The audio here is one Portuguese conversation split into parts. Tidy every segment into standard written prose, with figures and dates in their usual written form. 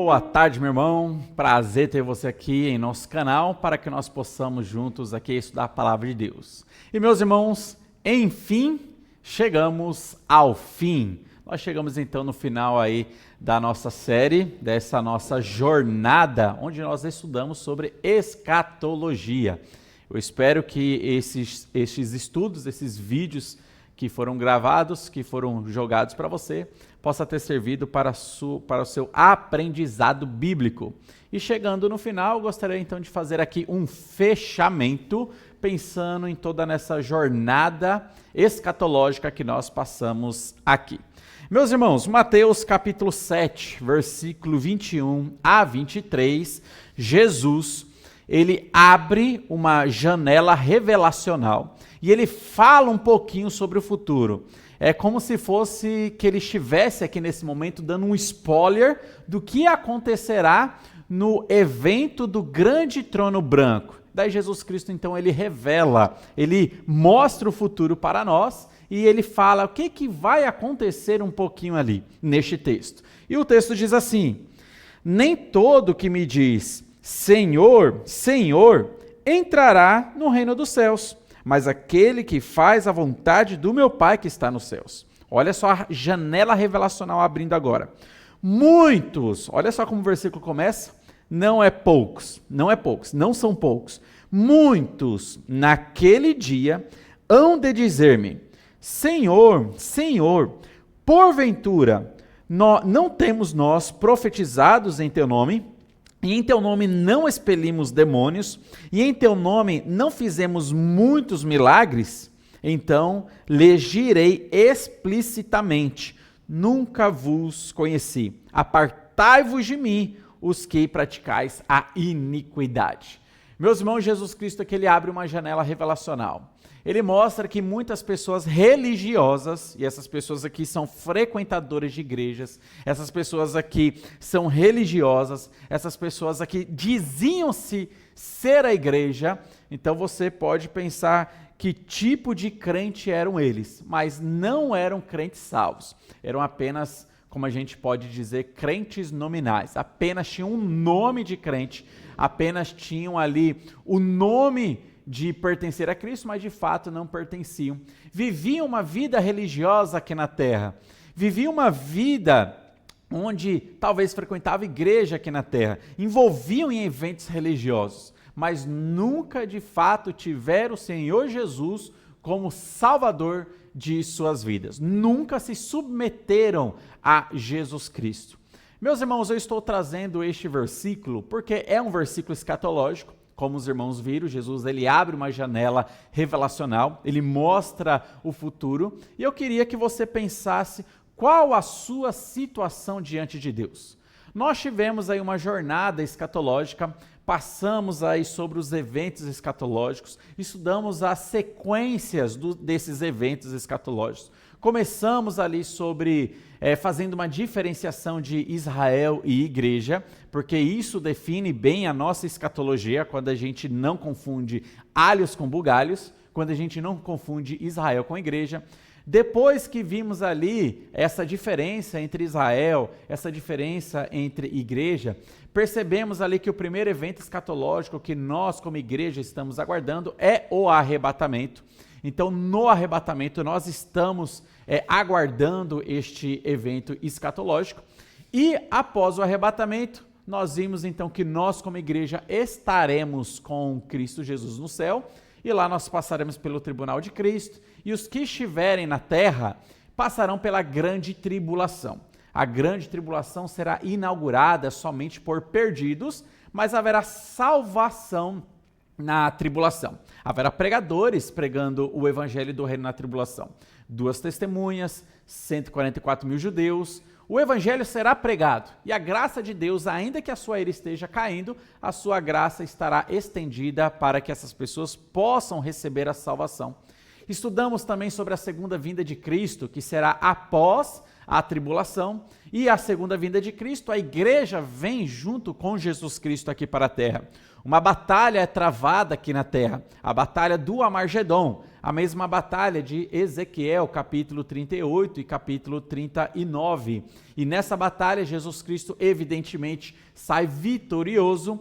Boa tarde, meu irmão. Prazer ter você aqui em nosso canal para que nós possamos juntos aqui estudar a palavra de Deus. E meus irmãos, enfim, chegamos ao fim. Nós chegamos então no final aí da nossa série, dessa nossa jornada, onde nós estudamos sobre escatologia. Eu espero que esses estudos, esses vídeos que foram gravados, que foram jogados para você, possa ter servido para o seu aprendizado bíblico. E chegando no final, eu gostaria então de fazer aqui um fechamento, pensando em toda essa jornada escatológica que nós passamos aqui. Meus irmãos, Mateus capítulo 7, versículo 21 a 23, Jesus, ele abre uma janela revelacional e ele fala um pouquinho sobre o futuro. É como se fosse que ele estivesse aqui nesse momento dando um spoiler do que acontecerá no evento do grande trono branco. Daí Jesus Cristo, então, ele revela, ele mostra o futuro para nós e ele fala o que vai acontecer um pouquinho ali neste texto. E o texto diz assim: nem todo que me diz Senhor, Senhor, entrará no reino dos céus, mas aquele que faz a vontade do meu Pai que está nos céus. Olha só a janela revelacional abrindo agora. Muitos, olha só como o versículo começa, não são poucos. Muitos naquele dia hão de dizer-me, Senhor, Senhor, porventura, não temos nós profetizados em teu nome? E em teu nome não expelimos demônios, e em teu nome não fizemos muitos milagres? Então lhes direi explicitamente, nunca vos conheci. Apartai-vos de mim, os que praticais a iniquidade. Meus irmãos, Jesus Cristo aqui ele abre uma janela revelacional. Ele mostra que muitas pessoas religiosas, e essas pessoas aqui são frequentadoras de igrejas, essas pessoas aqui são religiosas, essas pessoas aqui diziam-se ser a igreja, então você pode pensar que tipo de crente eram eles, mas não eram crentes salvos, eram apenas, como a gente pode dizer, crentes nominais, apenas tinham um nome de crente, apenas tinham ali o nome de pertencer a Cristo, mas de fato não pertenciam. Viviam uma vida religiosa aqui na terra, viviam uma vida onde talvez frequentava igreja aqui na terra, envolviam em eventos religiosos, mas nunca de fato tiveram o Senhor Jesus como Salvador de suas vidas, nunca se submeteram a Jesus Cristo. Meus irmãos, eu estou trazendo este versículo porque é um versículo escatológico. Como os irmãos viram, Jesus ele abre uma janela revelacional, ele mostra o futuro, e eu queria que você pensasse qual a sua situação diante de Deus. Nós tivemos aí uma jornada escatológica, passamos aí sobre os eventos escatológicos, estudamos as sequências desses eventos escatológicos. Começamos ali sobre fazendo uma diferenciação de Israel e igreja, porque isso define bem a nossa escatologia, quando a gente não confunde alhos com bugalhos, quando a gente não confunde Israel com igreja. Depois que vimos ali essa diferença entre Israel, essa diferença entre igreja, percebemos ali que o primeiro evento escatológico que nós como igreja estamos aguardando é o arrebatamento. Então, no arrebatamento, nós estamos aguardando este evento escatológico. E após o arrebatamento, nós vimos então que nós como igreja estaremos com Cristo Jesus no céu. E lá nós passaremos pelo tribunal de Cristo. E os que estiverem na terra passarão pela grande tribulação. A grande tribulação será inaugurada somente por perdidos, mas haverá salvação na tribulação. Haverá pregadores pregando o evangelho do reino na tribulação. 2 testemunhas, 144 mil judeus. O evangelho será pregado e a graça de Deus, ainda que a sua ira esteja caindo, a sua graça estará estendida para que essas pessoas possam receber a salvação. Estudamos também sobre a segunda vinda de Cristo, que será após a tribulação e a segunda vinda de Cristo, a igreja vem junto com Jesus Cristo aqui para a terra. Uma batalha é travada aqui na terra, a batalha do Amargedon, a mesma batalha de Ezequiel, capítulo 38 e capítulo 39. E nessa batalha, Jesus Cristo, evidentemente, sai vitorioso.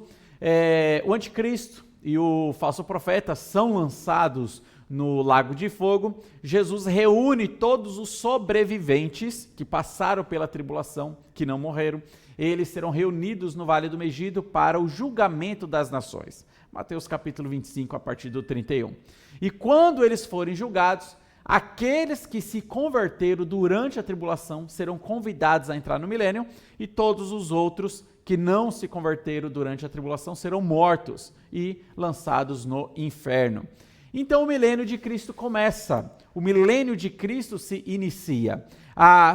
O anticristo e o falso profeta são lançados no lago de fogo. Jesus reúne todos os sobreviventes que passaram pela tribulação, que não morreram. Eles serão reunidos no Vale do Megido para o julgamento das nações. Mateus capítulo 25, a partir do 31. E quando eles forem julgados, aqueles que se converteram durante a tribulação serão convidados a entrar no milênio, e todos os outros que não se converteram durante a tribulação serão mortos e lançados no inferno. Então o milênio de Cristo começa, o milênio de Cristo se inicia.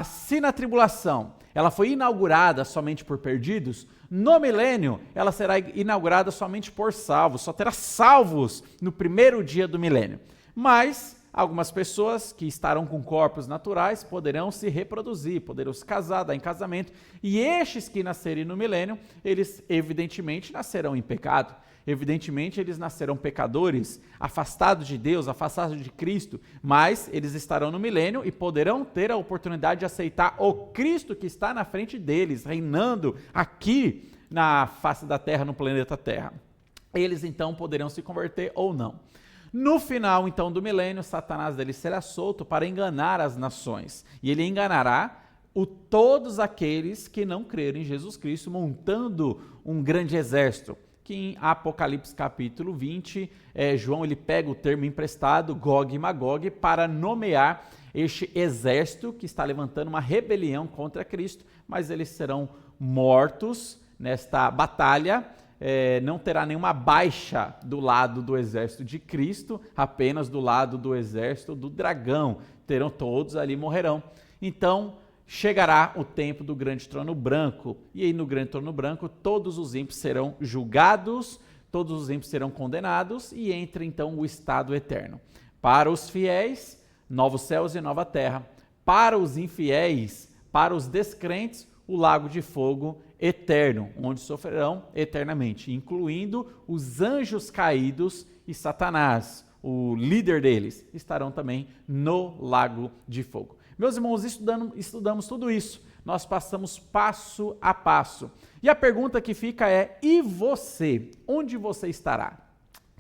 Se na tribulação ela foi inaugurada somente por perdidos, no milênio ela será inaugurada somente por salvos, só terá salvos no primeiro dia do milênio. Mas algumas pessoas que estarão com corpos naturais poderão se reproduzir, poderão se casar, dar em casamento, e estes que nascerem no milênio, eles evidentemente nascerão em pecado. Evidentemente, eles nascerão pecadores, afastados de Deus, afastados de Cristo, mas eles estarão no milênio e poderão ter a oportunidade de aceitar o Cristo que está na frente deles, reinando aqui na face da terra, no planeta Terra. Eles então poderão se converter ou não. No final, então, do milênio, Satanás dele será solto para enganar as nações, e ele enganará todos aqueles que não crerem em Jesus Cristo, montando um grande exército, que em Apocalipse capítulo 20, João ele pega o termo emprestado, Gog e Magog, para nomear este exército que está levantando uma rebelião contra Cristo, mas eles serão mortos nesta batalha. Não terá nenhuma baixa do lado do exército de Cristo, apenas do lado do exército do dragão. Terão todos ali, morrerão. Então, chegará o tempo do grande trono branco, e aí no grande trono branco todos os ímpios serão julgados, todos os ímpios serão condenados, e entra então o estado eterno. Para os fiéis, novos céus e nova terra. Para os infiéis, para os descrentes, o lago de fogo eterno, onde sofrerão eternamente, incluindo os anjos caídos e Satanás, o líder deles, estarão também no lago de fogo. Meus irmãos, estudamos tudo isso, nós passamos passo a passo. E a pergunta que fica é: e você? Onde você estará?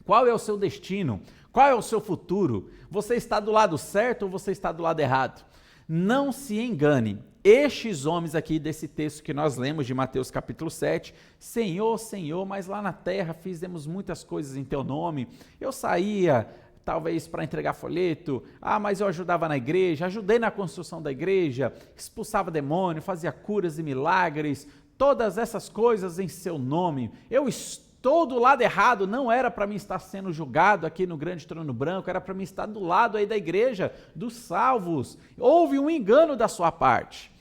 Qual é o seu destino? Qual é o seu futuro? Você está do lado certo ou você está do lado errado? Não se engane, estes homens aqui desse texto que nós lemos de Mateus capítulo 7, Senhor, Senhor, mas lá na terra fizemos muitas coisas em teu nome, eu saía talvez para entregar folheto, mas eu ajudava na igreja, ajudei na construção da igreja, expulsava demônio, fazia curas e milagres, todas essas coisas em seu nome. Eu estou do lado errado, não era para mim estar sendo julgado aqui no grande trono branco, era para mim estar do lado aí da igreja, dos salvos. Houve um engano da sua parte.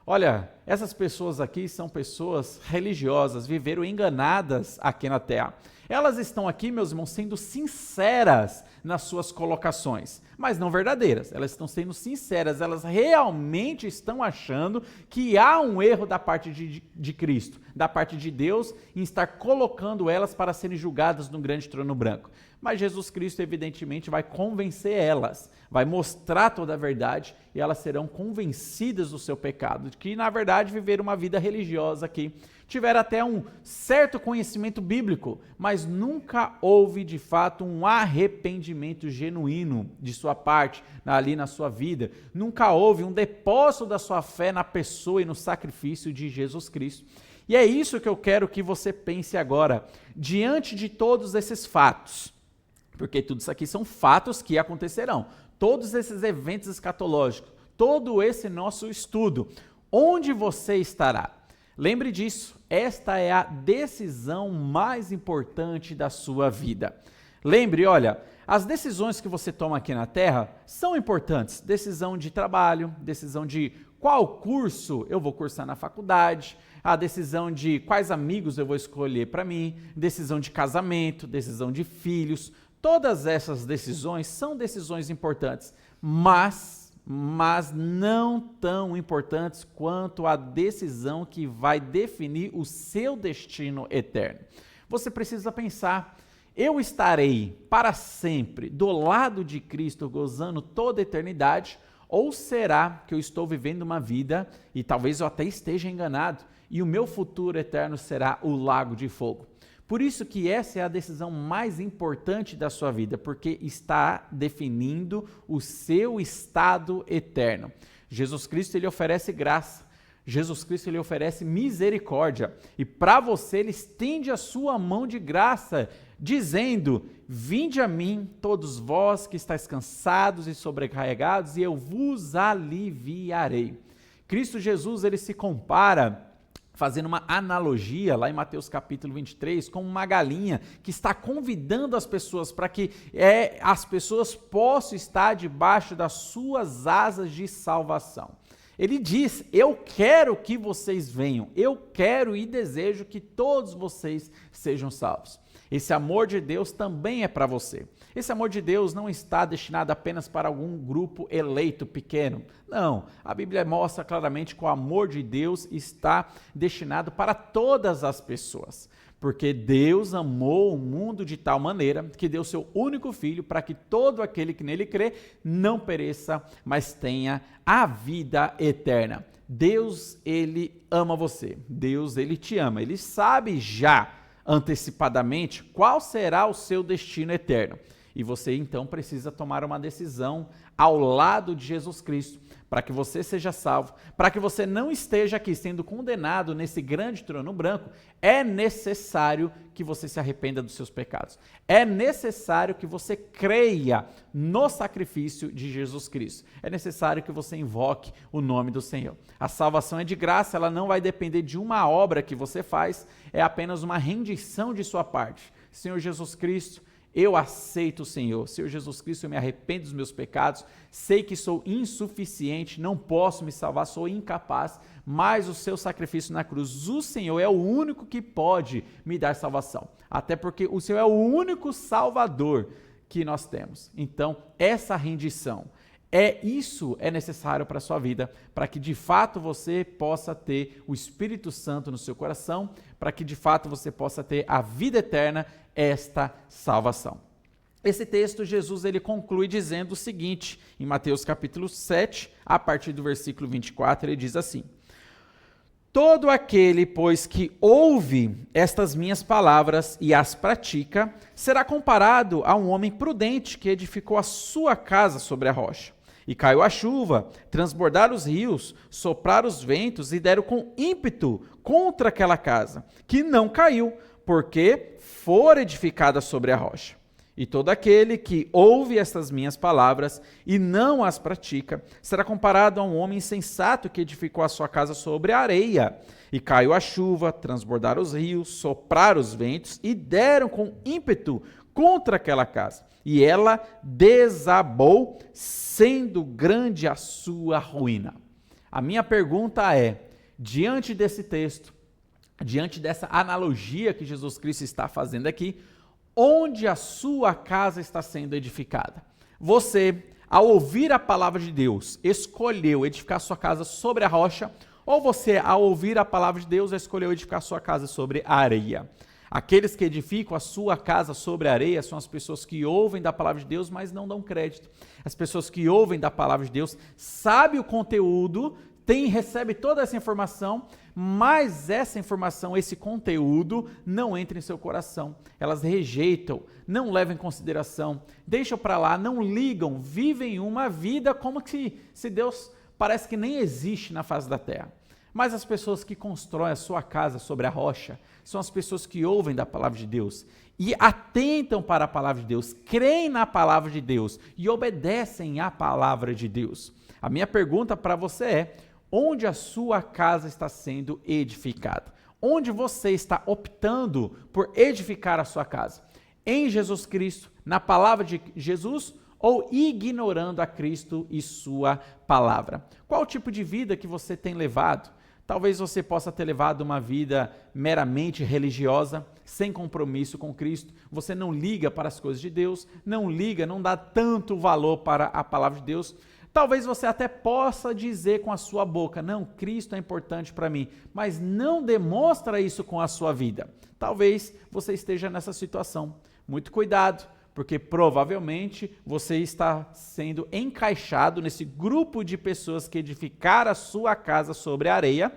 Olha, essas pessoas aqui são pessoas religiosas, viveram enganadas aqui na terra. Elas estão aqui, meus irmãos, sendo sinceras nas suas colocações, mas não verdadeiras. Elas estão sendo sinceras, elas realmente estão achando que há um erro da parte de Cristo, da parte de Deus, em estar colocando elas para serem julgadas no grande trono branco. Mas Jesus Cristo, evidentemente, vai convencer elas, vai mostrar toda a verdade e elas serão convencidas do seu pecado, de que, na verdade, viveram uma vida religiosa aqui, tiveram até um certo conhecimento bíblico, mas nunca houve, de fato, um arrependimento genuíno de sua parte, ali na sua vida. Nunca houve um depósito da sua fé na pessoa e no sacrifício de Jesus Cristo. E é isso que eu quero que você pense agora, diante de todos esses fatos, porque tudo isso aqui são fatos que acontecerão, todos esses eventos escatológicos, todo esse nosso estudo, onde você estará? Lembre disso, esta é a decisão mais importante da sua vida. Lembre, olha, as decisões que você toma aqui na Terra são importantes. Decisão de trabalho, decisão de qual curso eu vou cursar na faculdade, a decisão de quais amigos eu vou escolher para mim, decisão de casamento, decisão de filhos. Todas essas decisões são decisões importantes, mas mas não tão importantes quanto a decisão que vai definir o seu destino eterno. Você precisa pensar: eu estarei para sempre do lado de Cristo, gozando toda a eternidade, ou será que eu estou vivendo uma vida, e talvez eu até esteja enganado, e o meu futuro eterno será o lago de fogo? Por isso que essa é a decisão mais importante da sua vida, porque está definindo o seu estado eterno. Jesus Cristo, ele oferece graça. Jesus Cristo, ele oferece misericórdia. E para você, ele estende a sua mão de graça, dizendo: vinde a mim, todos vós que estáis cansados e sobrecarregados, e eu vos aliviarei. Cristo Jesus, ele se compara, fazendo uma analogia lá em Mateus capítulo 23, com uma galinha que está convidando as pessoas para que as pessoas possam estar debaixo das suas asas de salvação. Ele diz: eu quero que vocês venham, eu quero e desejo que todos vocês sejam salvos. Esse amor de Deus também é para você. Esse amor de Deus não está destinado apenas para algum grupo eleito pequeno. Não, a Bíblia mostra claramente que o amor de Deus está destinado para todas as pessoas. Porque Deus amou o mundo de tal maneira que deu seu único filho para que todo aquele que nele crê não pereça, mas tenha a vida eterna. Deus, ele ama você. Deus, ele te ama. Ele sabe já antecipadamente qual será o seu destino eterno. E você então precisa tomar uma decisão ao lado de Jesus Cristo, para que você seja salvo, para que você não esteja aqui sendo condenado nesse grande trono branco. É necessário que você se arrependa dos seus pecados. É necessário que você creia no sacrifício de Jesus Cristo. É necessário que você invoque o nome do Senhor. A salvação é de graça, ela não vai depender de uma obra que você faz, é apenas uma rendição de sua parte. Senhor Jesus Cristo, eu aceito o Senhor. Senhor Jesus Cristo, eu me arrependo dos meus pecados, sei que sou insuficiente, não posso me salvar, sou incapaz, mas o seu sacrifício na cruz, o Senhor é o único que pode me dar salvação, até porque o Senhor é o único Salvador que nós temos. Então, essa rendição, isso é necessário para a sua vida, para que de fato você possa ter o Espírito Santo no seu coração, para que de fato você possa ter a vida eterna, esta salvação. Esse texto, Jesus, ele conclui dizendo o seguinte, em Mateus capítulo 7, a partir do versículo 24, ele diz assim: todo aquele, pois, que ouve estas minhas palavras e as pratica, será comparado a um homem prudente que edificou a sua casa sobre a rocha. E caiu a chuva, transbordaram os rios, sopraram os ventos e deram com ímpeto contra aquela casa, que não caiu, porque fora edificada sobre a rocha. E todo aquele que ouve estas minhas palavras e não as pratica, será comparado a um homem insensato que edificou a sua casa sobre a areia. E caiu a chuva, transbordaram os rios, sopraram os ventos e deram com ímpeto contra aquela casa. E ela desabou, sendo grande a sua ruína. A minha pergunta é, diante desse texto, diante dessa analogia que Jesus Cristo está fazendo aqui, onde a sua casa está sendo edificada? Você, ao ouvir a palavra de Deus, escolheu edificar sua casa sobre a rocha, ou você, ao ouvir a palavra de Deus, escolheu edificar sua casa sobre a areia? Aqueles que edificam a sua casa sobre a areia são as pessoas que ouvem da palavra de Deus, mas não dão crédito. As pessoas que ouvem da palavra de Deus, sabem o conteúdo, recebe toda essa informação, mas essa informação, esse conteúdo não entra em seu coração. Elas rejeitam, não levam em consideração, deixam para lá, não ligam, vivem uma vida como se Deus parece que nem existe na face da terra. Mas as pessoas que constroem a sua casa sobre a rocha são as pessoas que ouvem da palavra de Deus e atentam para a palavra de Deus, creem na palavra de Deus e obedecem à palavra de Deus. A minha pergunta para você é: onde a sua casa está sendo edificada? Onde você está optando por edificar a sua casa? Em Jesus Cristo, na palavra de Jesus, ou ignorando a Cristo e sua palavra? Qual o tipo de vida que você tem levado? Talvez você possa ter levado uma vida meramente religiosa, sem compromisso com Cristo. Você não liga para as coisas de Deus, não dá tanto valor para a palavra de Deus. Talvez você até possa dizer com a sua boca, não, Cristo é importante para mim, mas não demonstra isso com a sua vida. Talvez você esteja nessa situação. Muito cuidado, porque provavelmente você está sendo encaixado nesse grupo de pessoas que edificaram a sua casa sobre a areia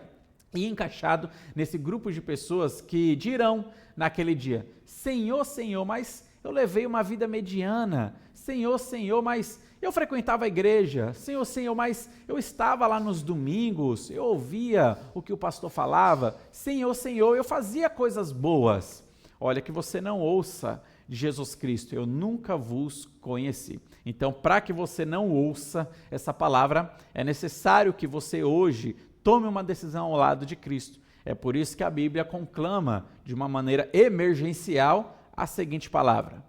e encaixado nesse grupo de pessoas que dirão naquele dia, Senhor, Senhor, mas eu levei uma vida mediana. Senhor, Senhor, mas eu frequentava a igreja. Senhor, Senhor, mas eu estava lá nos domingos, eu ouvia o que o pastor falava. Senhor, Senhor, eu fazia coisas boas. Olha, que você não ouça de Jesus Cristo, eu nunca vos conheci. Então, para que você não ouça essa palavra, é necessário que você hoje tome uma decisão ao lado de Cristo. É por isso que a Bíblia conclama de uma maneira emergencial a seguinte palavra: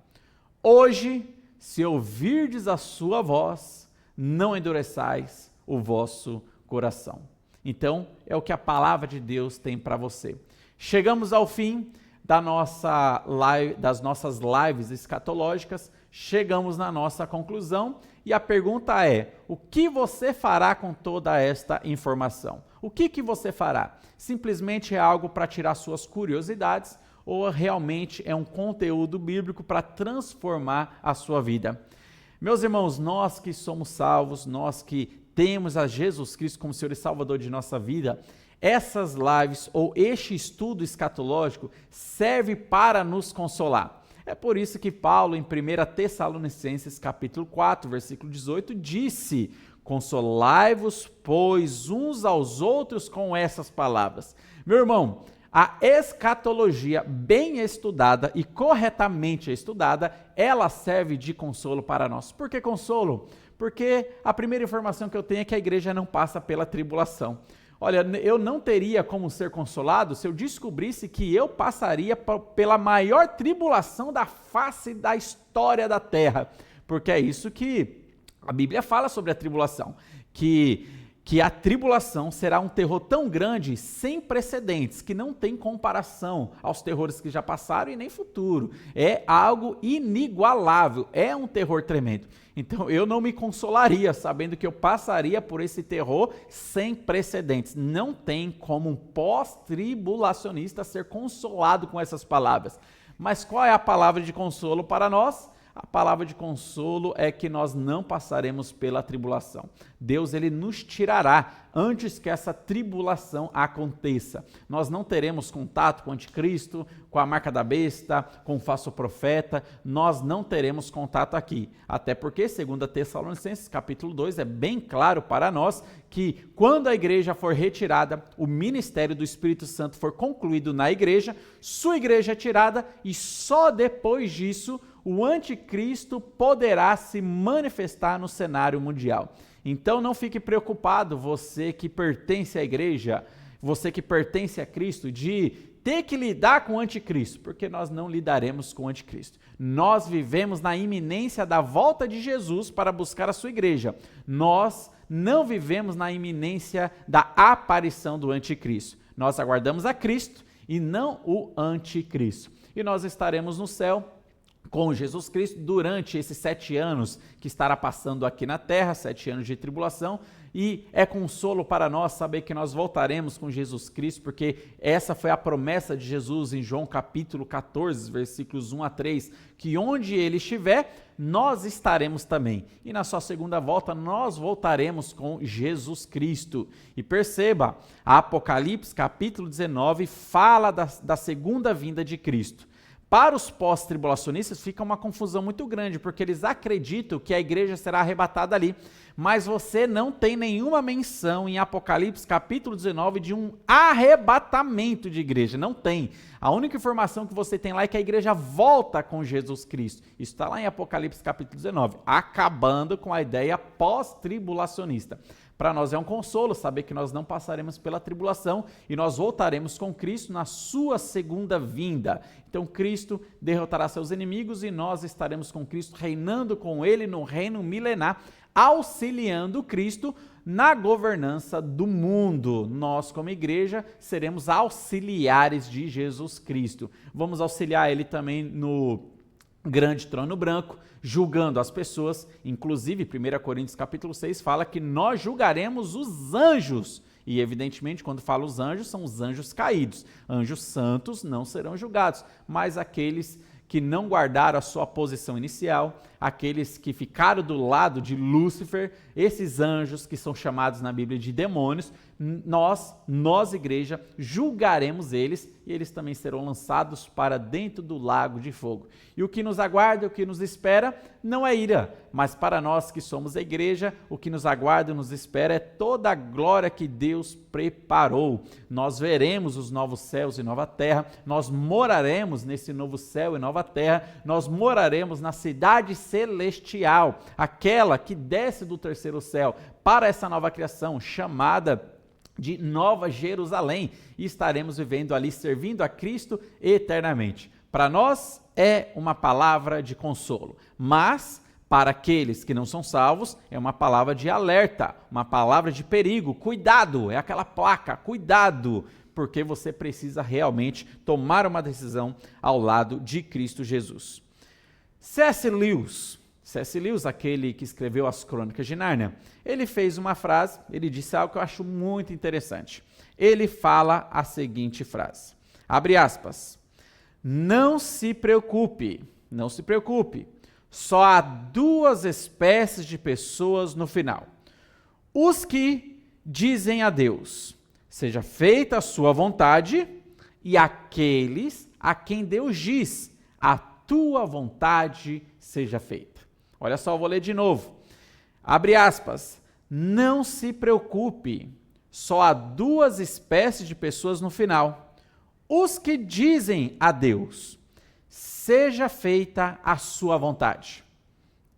hoje, se ouvirdes a sua voz, não endureçais o vosso coração. Então, é o que a palavra de Deus tem para você. Chegamos ao fim das nossas lives escatológicas, chegamos na nossa conclusão e a pergunta é, o que você fará com toda esta informação? O que você fará? Simplesmente é algo para tirar suas curiosidades ou realmente é um conteúdo bíblico para transformar a sua vida? Meus irmãos, nós que somos salvos, nós que temos a Jesus Cristo como Senhor e Salvador de nossa vida, essas lives ou este estudo escatológico serve para nos consolar. É por isso que Paulo, em 1 Tessalonicenses, capítulo 4, versículo 18, disse, consolai-vos, pois, uns aos outros com essas palavras. Meu irmão, a escatologia bem estudada e corretamente estudada, ela serve de consolo para nós. Por que consolo? Porque a primeira informação que eu tenho é que a igreja não passa pela tribulação. Olha, eu não teria como ser consolado se eu descobrisse que eu passaria pela maior tribulação da face da história da terra, porque é isso que a Bíblia fala sobre a tribulação, que a tribulação será um terror tão grande, sem precedentes, que não tem comparação aos terrores que já passaram e nem futuro. É algo inigualável, é um terror tremendo. Então eu não me consolaria sabendo que eu passaria por esse terror sem precedentes. Não tem como um pós-tribulacionista ser consolado com essas palavras. Mas qual é a palavra de consolo para nós? A palavra de consolo é que nós não passaremos pela tribulação. Deus, ele nos tirará antes que essa tribulação aconteça. Nós não teremos contato com o anticristo, com a marca da besta, com o falso profeta. Nós não teremos contato aqui. Até porque, segundo Tessalonicenses, capítulo 2, é bem claro para nós que quando a igreja for retirada, o ministério do Espírito Santo for concluído na igreja, sua igreja é tirada e só depois disso o anticristo poderá se manifestar no cenário mundial. Então não fique preocupado, você que pertence à igreja, você que pertence a Cristo, de ter que lidar com o anticristo, porque nós não lidaremos com o anticristo. Nós vivemos na iminência da volta de Jesus para buscar a sua igreja. Nós não vivemos na iminência da aparição do anticristo. Nós aguardamos a Cristo e não o anticristo. E nós estaremos no céu com Jesus Cristo durante esses 7 anos que estará passando aqui na terra, 7 anos de tribulação, e é consolo para nós saber que nós voltaremos com Jesus Cristo, porque essa foi a promessa de Jesus em João capítulo 14, versículos 1 a 3, que onde ele estiver, nós estaremos também. E na sua segunda volta, nós voltaremos com Jesus Cristo. E perceba, Apocalipse capítulo 19 fala da segunda vinda de Cristo. Para os pós-tribulacionistas fica uma confusão muito grande, porque eles acreditam que a igreja será arrebatada ali, mas você não tem nenhuma menção em Apocalipse capítulo 19 de um arrebatamento de igreja, não tem. A única informação que você tem lá é que a igreja volta com Jesus Cristo. Isso está lá em Apocalipse capítulo 19, acabando com a ideia pós-tribulacionista. Para nós é um consolo saber que nós não passaremos pela tribulação e nós voltaremos com Cristo na sua segunda vinda. Então Cristo derrotará seus inimigos e nós estaremos com Cristo reinando com ele no reino milenar, auxiliando Cristo na governança do mundo. Nós, como igreja, seremos auxiliares de Jesus Cristo. Vamos auxiliar ele também grande trono branco, julgando as pessoas. Inclusive, 1 Coríntios capítulo 6 fala que nós julgaremos os anjos. E, evidentemente, quando fala os anjos, são os anjos caídos. Anjos santos não serão julgados, mas aqueles que não guardaram a sua posição inicial, aqueles que ficaram do lado de Lúcifer, esses anjos que são chamados na Bíblia de demônios, nós igreja, julgaremos eles e eles também serão lançados para dentro do lago de fogo. E o que nos aguarda, o que nos espera, não é ira, mas para nós que somos a igreja, o que nos aguarda e nos espera é toda a glória que Deus preparou. Nós veremos os novos céus e nova terra, nós moraremos nesse novo céu e nova terra, nós moraremos na cidade celestial, aquela que desce do terceiro céu para essa nova criação chamada de Nova Jerusalém, e estaremos vivendo ali, servindo a Cristo eternamente. Para nós é uma palavra de consolo, mas para aqueles que não são salvos é uma palavra de alerta, uma palavra de perigo, cuidado, é aquela placa, cuidado, porque você precisa realmente tomar uma decisão ao lado de Cristo Jesus. C.S. Lewis, aquele que escreveu as Crônicas de Nárnia, ele fez uma frase, ele disse algo que eu acho muito interessante. Ele fala a seguinte frase, abre aspas, não se preocupe, só há duas espécies de pessoas no final. Os que dizem a Deus, seja feita a sua vontade, e aqueles a quem Deus diz, a tua vontade seja feita. Olha só, eu vou ler de novo. Abre aspas. Não se preocupe, só há duas espécies de pessoas no final. Os que dizem a Deus, seja feita a sua vontade.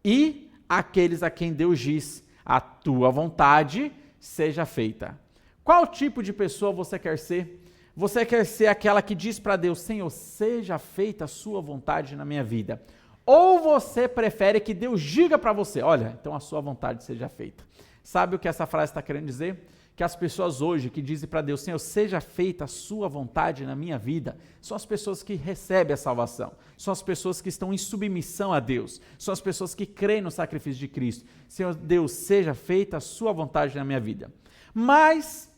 E aqueles a quem Deus diz, a tua vontade seja feita. Qual tipo de pessoa você quer ser? Você quer ser aquela que diz para Deus, Senhor, seja feita a sua vontade na minha vida. Ou você prefere que Deus diga para você, olha, então a sua vontade seja feita. Sabe o que essa frase está querendo dizer? Que as pessoas hoje que dizem para Deus, Senhor, seja feita a sua vontade na minha vida, são as pessoas que recebem a salvação, são as pessoas que estão em submissão a Deus, são as pessoas que creem no sacrifício de Cristo. Senhor Deus, seja feita a sua vontade na minha vida. Mas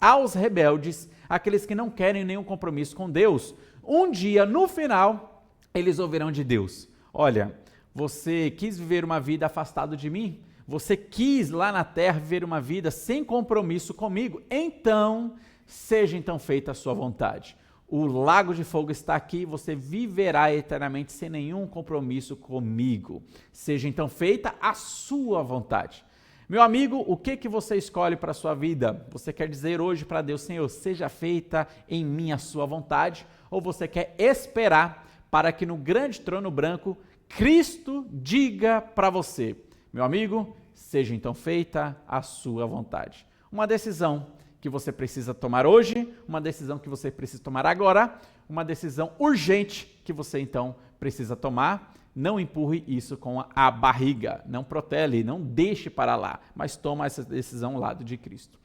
aos rebeldes, aqueles que não querem nenhum compromisso com Deus, um dia, no final, eles ouvirão de Deus, olha, você quis viver uma vida afastado de mim? Você quis lá na terra viver uma vida sem compromisso comigo? Então, seja então feita a sua vontade. O lago de fogo está aqui, você viverá eternamente sem nenhum compromisso comigo. Seja então feita a sua vontade. Meu amigo, o que você escolhe para a sua vida? Você quer dizer hoje para Deus, Senhor, seja feita em mim a sua vontade? Ou você quer esperar para que no grande trono branco, Cristo diga para você, meu amigo, seja então feita a sua vontade. Uma decisão que você precisa tomar hoje, uma decisão que você precisa tomar agora, uma decisão urgente que você então precisa tomar. Não empurre isso com a barriga, não protele, não deixe para lá, mas toma essa decisão ao lado de Cristo.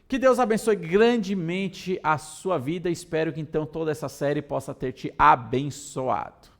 Que Deus abençoe grandemente a sua vida, espero que então toda essa série possa ter te abençoado.